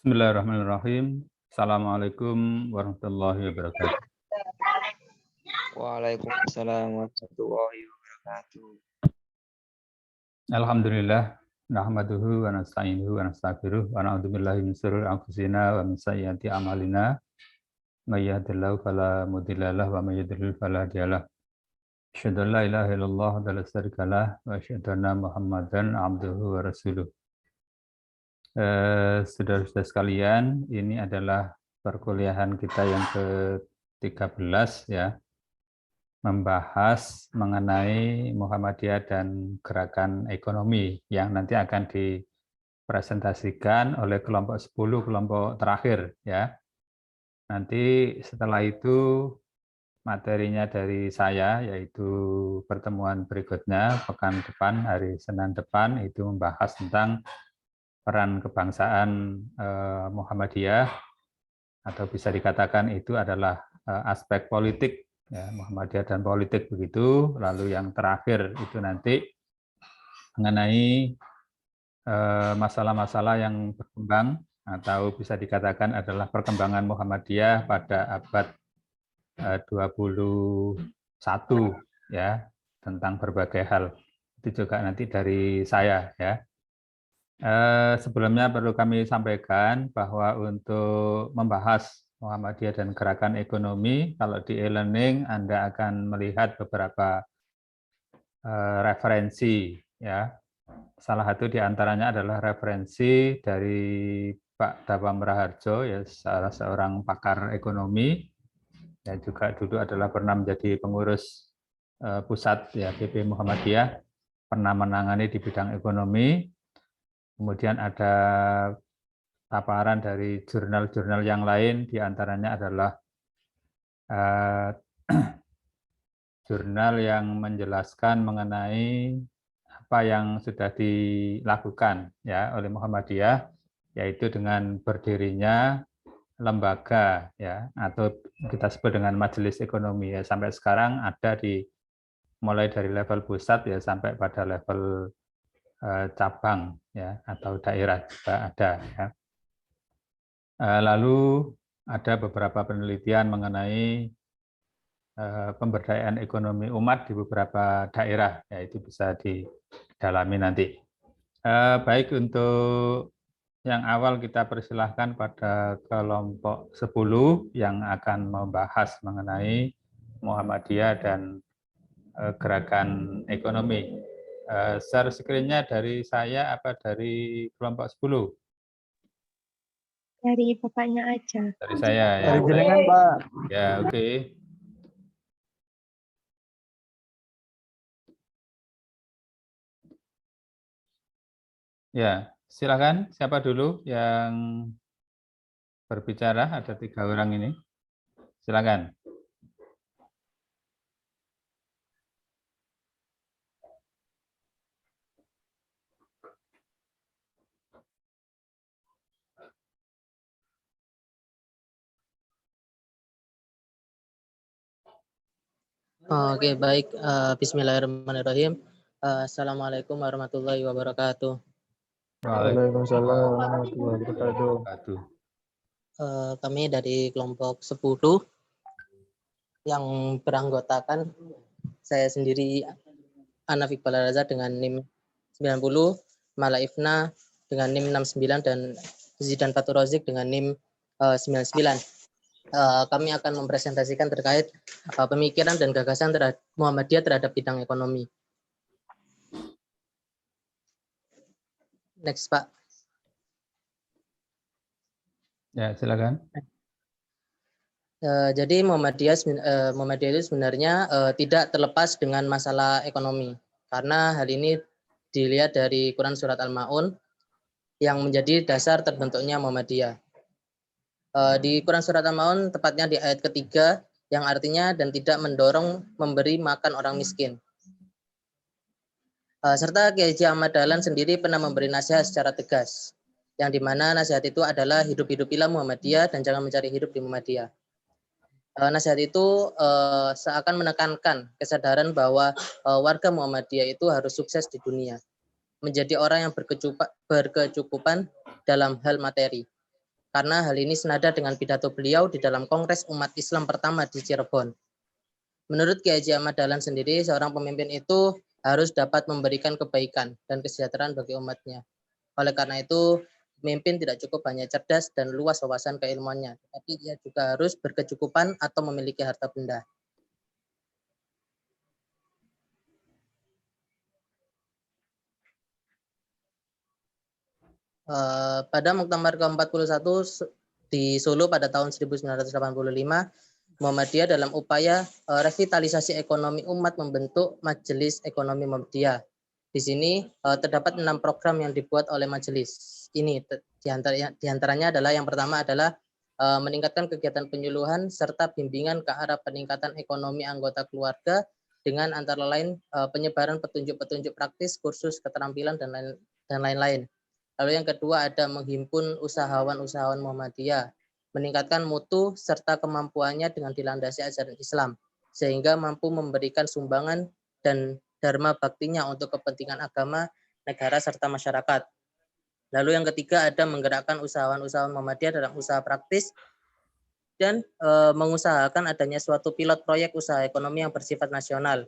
Bismillahirrahmanirrahim. Assalamualaikum warahmatullahi wabarakatuh. Waalaikumsalam warahmatullahi wabarakatuh. Alhamdulillah, nahmaduhu wa nasta'inuhu wa nastaghfiruh wa na'udzu billahi min syururi anfusina wa min sayyiati a'malina. May yahdihillahu fala mudilla lahu wa may yudlil fala hadiyalah. Asyhadu an la ilaha illallah wa la syarika lah wa asyhadu anna Muhammadan abduhu wa rasuluh. Saudara-saudara sekalian, ini adalah perkuliahan kita yang ke-13 ya, membahas mengenai Muhammadiyah dan gerakan ekonomi yang nanti akan dipresentasikan oleh kelompok 10, kelompok terakhir ya. Nanti setelah itu materinya dari saya, yaitu pertemuan berikutnya pekan depan, hari Senin depan, itu membahas tentang peran kebangsaan Muhammadiyah, atau bisa dikatakan itu adalah aspek politik ya, Muhammadiyah dan politik begitu. Lalu yang terakhir itu nanti mengenai masalah-masalah yang berkembang atau bisa dikatakan adalah perkembangan Muhammadiyah pada abad 21 ya, tentang berbagai hal. Itu juga nanti dari saya ya. Sebelumnya perlu kami sampaikan bahwa untuk membahas Muhammadiyah dan gerakan ekonomi, kalau di e-learning Anda akan melihat beberapa referensi ya. Salah satu di antaranya adalah referensi dari Pak Dawam Raharjo, ya, salah seorang pakar ekonomi yang juga dulu adalah pernah menjadi pengurus pusat ya PP Muhammadiyah, pernah menangani di bidang ekonomi. Kemudian ada paparan dari jurnal-jurnal yang lain, diantaranya adalah jurnal yang menjelaskan mengenai apa yang sudah dilakukan ya oleh Muhammadiyah, yaitu dengan berdirinya lembaga ya, atau kita sebut dengan majelis ekonomi ya, sampai sekarang ada di mulai dari level pusat ya sampai pada level cabang ya atau daerah juga ada ya. Lalu ada beberapa penelitian mengenai pemberdayaan ekonomi umat di beberapa daerah, ya itu bisa didalami nanti. Baik, untuk yang awal kita persilahkan pada kelompok 10 yang akan membahas mengenai Muhammadiyah dan gerakan ekonomi. Share screen-nya dari saya apa dari kelompok 10? Dari bapaknya aja. Dari saya ya. Dari jenengan, Pak. Ya, oke. Ya, silakan. Siapa dulu yang berbicara? Ada 3 orang ini. Silakan. Oke, baik. Bismillahirrahmanirrahim. Assalamualaikum warahmatullahi wabarakatuh. Waalaikumsalam warahmatullahi wabarakatuh. Kami dari kelompok 10 yang beranggotakan saya sendiri, Anaf Iqbal Raza dengan NIM 90, Mala Ifna dengan NIM 69, dan Zidan Fatur Rozik dengan NIM 99. Kami akan mempresentasikan terkait pemikiran dan gagasan terhadap Muhammadiyah terhadap bidang ekonomi. Next, Pak. Ya, silakan. Jadi Muhammadiyah itu sebenarnya tidak terlepas dengan masalah ekonomi, karena hal ini dilihat dari Quran Surat Al-Ma'un yang menjadi dasar terbentuknya Muhammadiyah. Di Quran Surat Al-Ma'un, tepatnya di ayat ketiga, yang artinya dan tidak mendorong memberi makan orang miskin. Serta Kiai Haji Ahmad Dahlan sendiri pernah memberi nasihat secara tegas, yang dimana nasihat itu adalah hidup-hidupilah Muhammadiyah dan jangan mencari hidup di Muhammadiyah. Nasihat itu seakan menekankan kesadaran bahwa warga Muhammadiyah itu harus sukses di dunia, menjadi orang yang berkecukupan dalam hal materi. karena hal ini senada dengan pidato beliau di dalam Kongres Umat Islam pertama di Cirebon. Menurut Kiai Haji Ahmad Dahlan sendiri, seorang pemimpin itu harus dapat memberikan kebaikan dan kesejahteraan bagi umatnya. Oleh karena itu, pemimpin tidak cukup hanya cerdas dan luas wawasan keilmuannya, tetapi ia juga harus berkecukupan atau memiliki harta benda. Pada Muktamar ke-41 di Solo pada tahun 1985, Muhammadiyah dalam upaya revitalisasi ekonomi umat membentuk Majelis Ekonomi Muhammadiyah. Di sini terdapat 6 program yang dibuat oleh majelis ini. Diantaranya adalah yang pertama adalah meningkatkan kegiatan penyuluhan serta bimbingan ke arah peningkatan ekonomi anggota keluarga dengan antara lain penyebaran petunjuk-petunjuk praktis, kursus keterampilan dan lain-lain. Lalu yang kedua ada menghimpun usahawan-usahawan Muhammadiyah, meningkatkan mutu serta kemampuannya dengan dilandasi ajaran Islam, sehingga mampu memberikan sumbangan dan dharma baktinya untuk kepentingan agama, negara, serta masyarakat. Lalu yang ketiga ada menggerakkan usahawan-usahawan Muhammadiyah dalam usaha praktis dan mengusahakan adanya suatu pilot proyek usaha ekonomi yang bersifat nasional.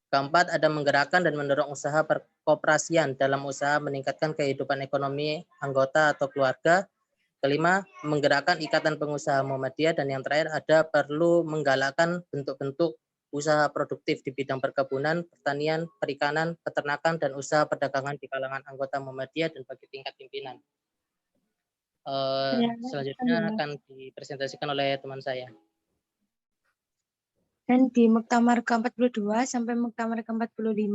Keempat, ada menggerakkan dan mendorong usaha perkoperasian dalam usaha meningkatkan kehidupan ekonomi anggota atau keluarga. Kelima, menggerakkan ikatan pengusaha Muhammadiyah. Dan yang terakhir, ada perlu menggalakkan bentuk-bentuk usaha produktif di bidang perkebunan, pertanian, perikanan, peternakan, dan usaha perdagangan di kalangan anggota Muhammadiyah dan bagi tingkat pimpinan. Selanjutnya akan dipresentasikan oleh teman saya. Dan di Muktamar ke-42 sampai Muktamar ke-45,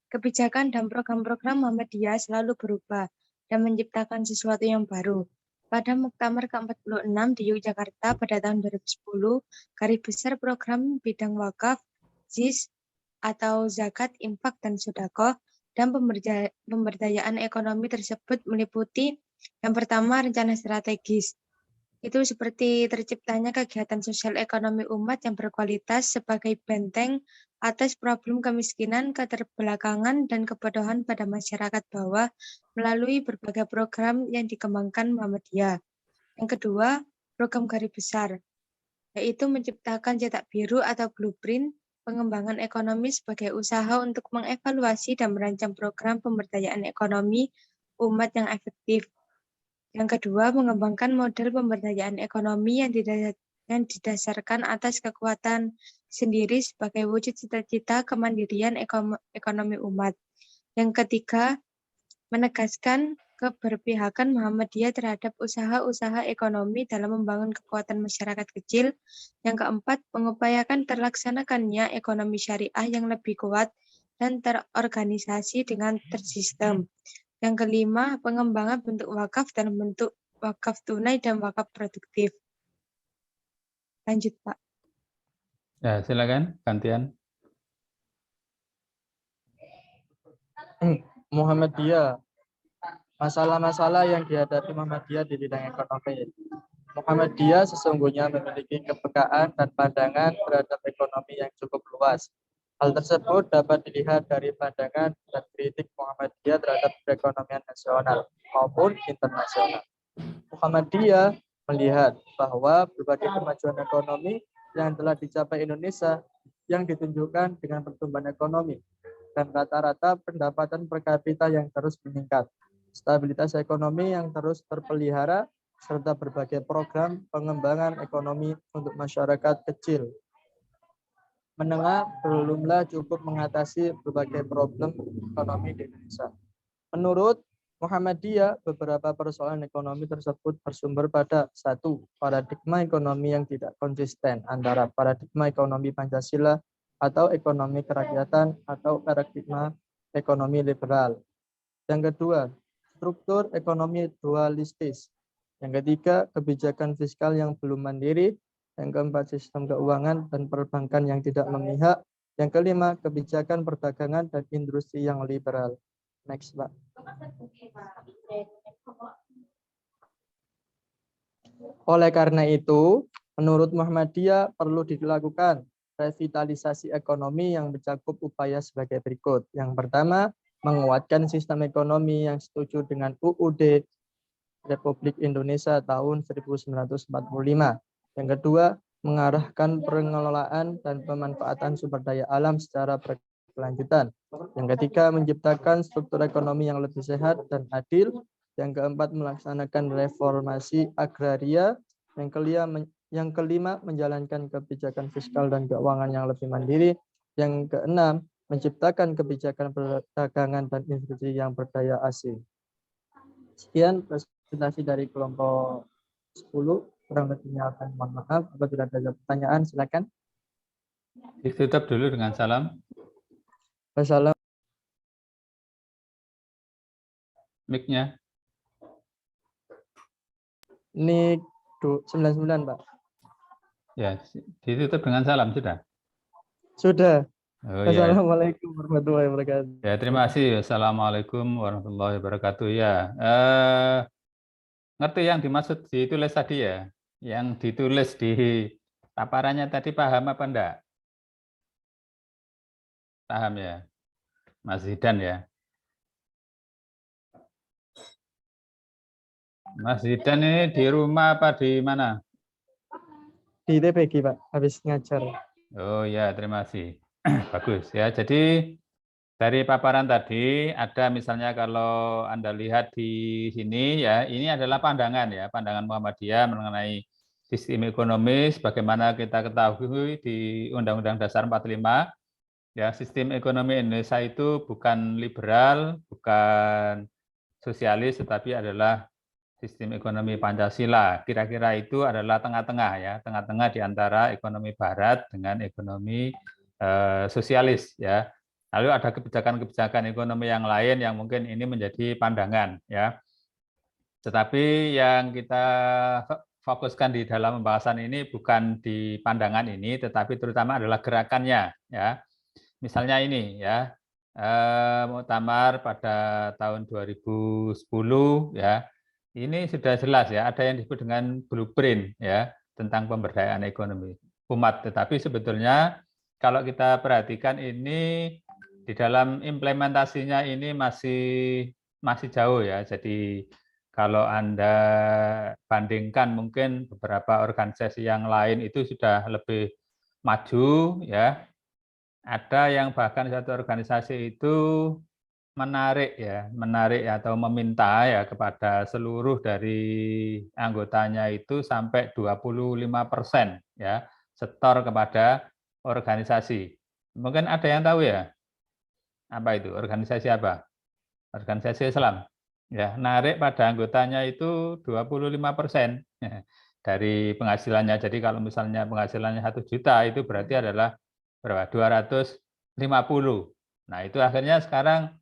kebijakan dan program-program Muhammadiyah selalu berubah dan menciptakan sesuatu yang baru. Pada Muktamar ke-46 di Yogyakarta pada tahun 2010, garis besar program bidang wakaf, ZIS atau zakat, infak, dan sedekah, dan pemberdayaan ekonomi tersebut meliputi yang pertama rencana strategis. Itu seperti terciptanya kegiatan sosial ekonomi umat yang berkualitas sebagai benteng atas problem kemiskinan, keterbelakangan, dan kebodohan pada masyarakat bawah melalui berbagai program yang dikembangkan Muhammadiyah. Yang kedua, program garis besar, yaitu menciptakan cetak biru atau blueprint pengembangan ekonomi sebagai usaha untuk mengevaluasi dan merancang program pemberdayaan ekonomi umat yang efektif. Yang kedua, mengembangkan model pemberdayaan ekonomi yang didasarkan atas kekuatan sendiri sebagai wujud cita-cita kemandirian ekonomi umat. Yang ketiga, menegaskan keberpihakan Muhammadiyah terhadap usaha-usaha ekonomi dalam membangun kekuatan masyarakat kecil. Yang keempat, mengupayakan terlaksanakannya ekonomi syariah yang lebih kuat dan terorganisasi dengan tersistem. Yang kelima, pengembangan bentuk wakaf dan bentuk wakaf tunai dan wakaf produktif. Lanjut, Pak. Ya, silakan gantian. Muhammadiyah. Masalah-masalah yang dihadapi Muhammadiyah di bidang ekonomi. Muhammadiyah sesungguhnya memiliki kepekaan dan pandangan terhadap ekonomi yang cukup luas. Hal tersebut dapat dilihat dari pandangan dan kritik Muhammadiyah terhadap perekonomian nasional maupun internasional. Muhammadiyah melihat bahwa berbagai kemajuan ekonomi yang telah dicapai Indonesia yang ditunjukkan dengan pertumbuhan ekonomi dan rata-rata pendapatan per kapita yang terus meningkat, stabilitas ekonomi yang terus terpelihara, serta berbagai program pengembangan ekonomi untuk masyarakat kecil menengah belumlah cukup mengatasi berbagai problem ekonomi di Indonesia. Menurut Muhammadiyah, beberapa persoalan ekonomi tersebut bersumber pada satu, paradigma ekonomi yang tidak konsisten antara paradigma ekonomi Pancasila atau ekonomi kerakyatan atau paradigma ekonomi liberal. Yang kedua, struktur ekonomi dualistis. Yang ketiga, kebijakan fiskal yang belum mandiri. Yang keempat, sistem keuangan dan perbankan yang tidak memihak. Yang kelima, kebijakan perdagangan dan industri yang liberal. Next, Pak. Oleh karena itu, menurut Muhammadiyah perlu dilakukan revitalisasi ekonomi yang mencakup upaya sebagai berikut. Yang pertama, menguatkan sistem ekonomi yang setuju dengan UUD Republik Indonesia tahun 1945. Yang kedua, mengarahkan pengelolaan dan pemanfaatan sumber daya alam secara berkelanjutan. Yang ketiga, menciptakan struktur ekonomi yang lebih sehat dan adil. Yang keempat, melaksanakan reformasi agraria. Yang kelima, menjalankan kebijakan fiskal dan keuangan yang lebih mandiri. Yang keenam, menciptakan kebijakan perdagangan dan industri yang berdaya asing. Sekian presentasi dari kelompok 10. Kurang lebihnya akan mohon maaf. Apabila ada pertanyaan, silakan. Ditutup dulu dengan salam. Wassalamualaikum. Mic-nya. Ini 99, Pak. Ya, ditutup dengan salam sudah. Sudah. Oh ya. Assalamualaikum warahmatullahi wabarakatuh. Ya, terima kasih. Assalamualaikum warahmatullahi wabarakatuh. Ya, ngerti yang dimaksud ditulis tadi ya? Yang ditulis di paparannya tadi paham apa enggak? Paham ya, Mas Zidan ya? Mas Zidan ini di rumah apa di mana? Di TPG, Pak. Habis ngajar. Oh ya, terima kasih. Bagus ya. Jadi dari paparan tadi ada misalnya kalau Anda lihat di sini ya, ini adalah pandangan ya, pandangan Muhammadiyah mengenai sistem ekonomis bagaimana kita ketahui di Undang-Undang Dasar 45 ya, sistem ekonomi Indonesia itu bukan liberal, bukan sosialis, tetapi adalah sistem ekonomi Pancasila. Kira-kira itu adalah tengah-tengah ya, tengah-tengah di antara ekonomi Barat dengan ekonomi sosialis ya. Lalu ada kebijakan-kebijakan ekonomi yang lain yang mungkin ini menjadi pandangan ya. Tetapi yang kita fokuskan di dalam pembahasan ini bukan di pandangan ini, tetapi terutama adalah gerakannya ya. Misalnya ini ya, muktamar pada tahun 2010 ya. Ini sudah jelas ya, ada yang disebut dengan blueprint ya tentang pemberdayaan ekonomi umat. Tetapi sebetulnya kalau kita perhatikan ini di dalam implementasinya ini masih jauh ya. Jadi kalau Anda bandingkan mungkin beberapa organisasi yang lain itu sudah lebih maju ya. Ada yang bahkan satu organisasi itu menarik atau meminta ya kepada seluruh dari anggotanya itu sampai 25% ya setor kepada organisasi. Mungkin ada yang tahu ya apa itu organisasi apa? Organisasi Islam. Ya, narik pada anggotanya itu 25% dari penghasilannya. Jadi kalau misalnya penghasilannya 1 juta itu berarti adalah berapa? 250. Nah, itu akhirnya sekarang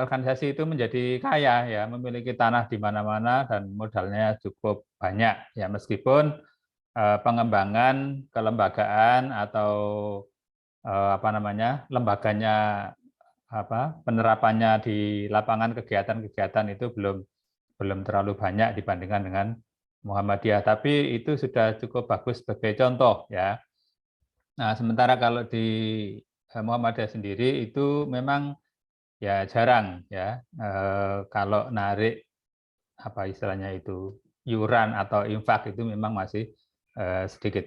organisasi itu menjadi kaya ya, memiliki tanah di mana-mana dan modalnya cukup banyak ya, meskipun pengembangan kelembagaan atau lembaganya penerapannya di lapangan kegiatan-kegiatan itu belum terlalu banyak dibandingkan dengan Muhammadiyah, tapi itu sudah cukup bagus sebagai contoh ya. Nah, sementara kalau di Muhammadiyah sendiri itu memang ya jarang ya, kalau narik apa istilahnya itu iuran atau infak itu memang masih sedikit.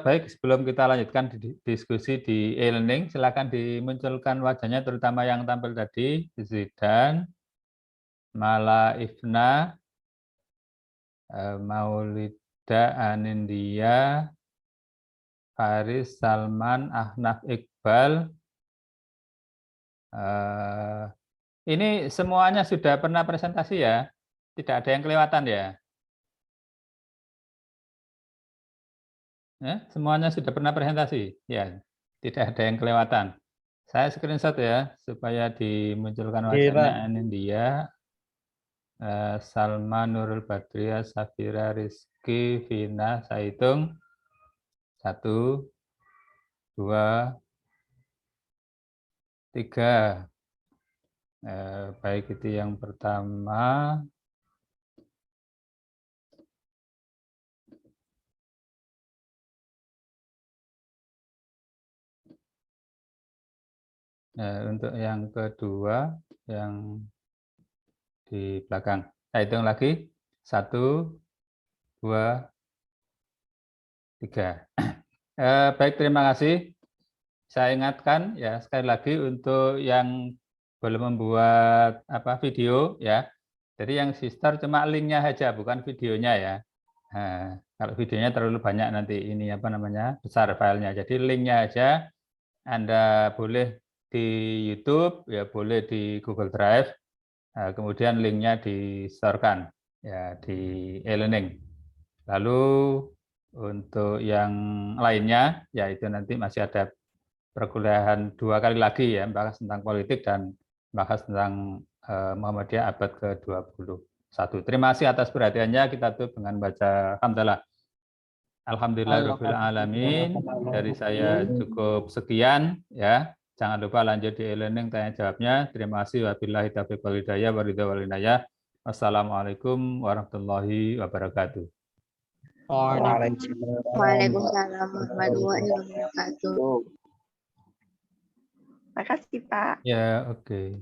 Baik, sebelum kita lanjutkan diskusi di e-learning, silakan dimunculkan wajahnya, terutama yang tampil tadi, Zidan, Mala Ifna, Maulida Anindya, Faris Salman, Ahnaf Iqbal. Ini semuanya sudah pernah presentasi ya? Tidak ada yang kelewatan ya? Semuanya sudah pernah presentasi? Ya, tidak ada yang kelewatan. Saya screenshot ya, supaya dimunculkan wajahnya Anindya, Salma, Nurul Badriah, Safira, Rizky, Vina, saya hitung. 1, 2, 3. Baik itu yang pertama. Untuk yang kedua, yang di belakang. Saya hitung lagi. 1, 2, 3. Baik, terima kasih. Saya ingatkan ya sekali lagi untuk yang belum membuat video ya. Jadi yang sister cuma linknya saja, bukan videonya ya. Nah, kalau videonya terlalu banyak nanti ini besar filenya. Jadi linknya aja. Anda boleh di YouTube, ya boleh di Google Drive. Nah, kemudian linknya disetorkan ya di e-learning. Lalu untuk yang lainnya, yaitu nanti masih ada perkuliahan 2 kali lagi ya, bahas tentang politik dan bahas tentang Muhammadiyah abad ke-21. Terima kasih atas perhatiannya. Kita tutup dengan baca Alhamdulillah. Alhamdulillahirabbil alamin. Dari saya cukup sekian ya. Jangan lupa lanjut di e-learning tanya jawabnya. Terima kasih. Wabillahi taufiq wal hidayah wa ridha wal inayah. Wassalamualaikum warahmatullahi wabarakatuh. Waalaikumsalam warahmatullahi wabarakatuh. Makasih, Pak. Ya, oke.